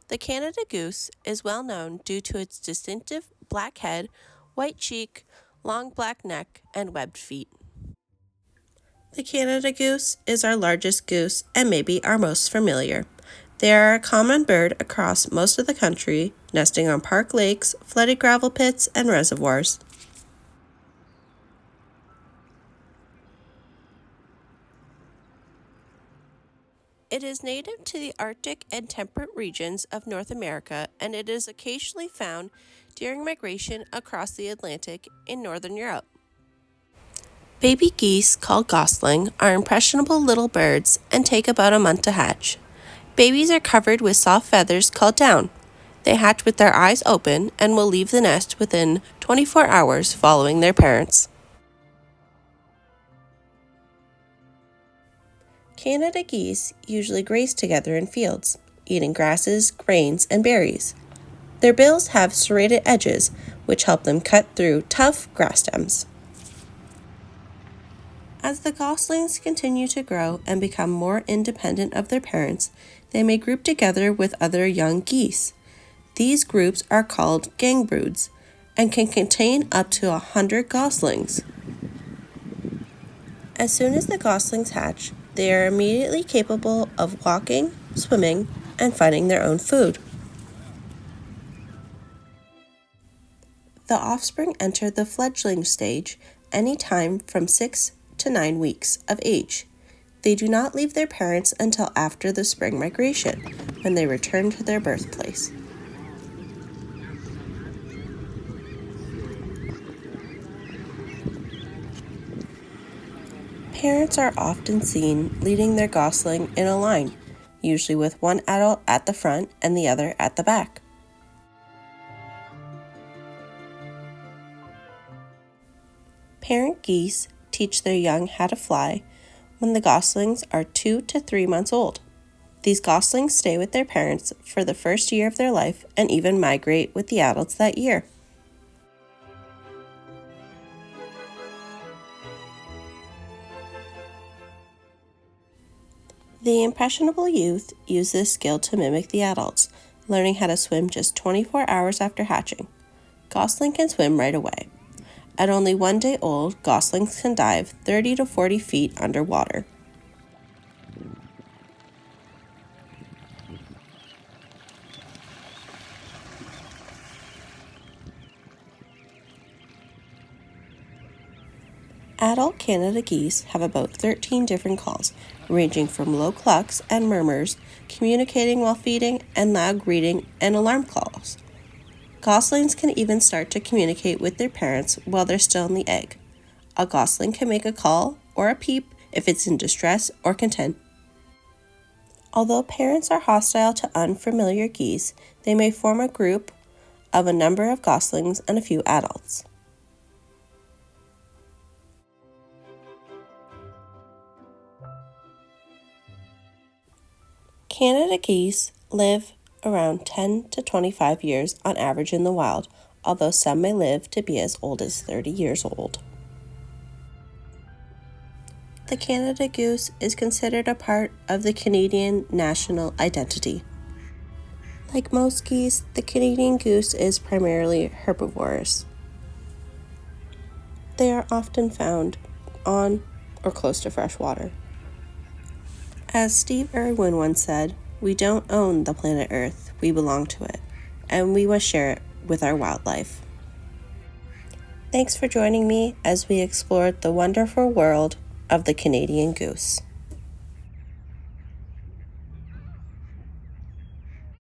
The Canada Goose is well known due to its distinctive black head, white cheek, long black neck, and webbed feet. The Canada Goose is our largest goose and maybe our most familiar. They are a common bird across most of the country, nesting on park lakes, flooded gravel pits, and reservoirs. It is native to the Arctic and temperate regions of North America, and it is occasionally found during migration across the Atlantic in Northern Europe. Baby geese, called gosling, are impressionable little birds and take about a month to hatch. Babies are covered with soft feathers called down. They hatch with their eyes open and will leave the nest within 24 hours following their parents. Canada geese usually graze together in fields, eating grasses, grains, and berries. Their bills have serrated edges, which help them cut through tough grass stems. As the goslings continue to grow and become more independent of their parents, they may group together with other young geese. These groups are called gang broods and can contain up to 100 goslings. As soon as the goslings hatch, they are immediately capable of walking, swimming, and finding their own food. The offspring enter the fledgling stage any time from 6 to 9 weeks of age. They do not leave their parents until after the spring migration, when they return to their birthplace. Parents are often seen leading their gosling in a line, usually with one adult at the front and the other at the back. Parent geese teach their young how to fly when the goslings are 2 to 3 months old. These goslings stay with their parents for the first year of their life and even migrate with the adults that year. The impressionable youth use this skill to mimic the adults, learning how to swim just 24 hours after hatching. Gosling can swim right away. At only 1 day old, goslings can dive 30 to 40 feet underwater. Adult Canada geese have about 13 different calls, ranging from low clucks and murmurs, communicating while feeding, and loud greeting and alarm calls. Goslings can even start to communicate with their parents while they're still in the egg. A gosling can make a call or a peep if it's in distress or content. Although parents are hostile to unfamiliar geese, they may form a group of a number of goslings and a few adults. Canada geese live around 10 to 25 years on average in the wild, although some may live to be as old as 30 years old. The Canada Goose is considered a part of the Canadian national identity. Like most geese, the Canadian goose is primarily herbivorous. They are often found on or close to fresh water. As Steve Irwin once said, "We don't own the planet Earth, we belong to it, and we must share it with our wildlife." Thanks for joining me as we explored the wonderful world of the Canadian goose.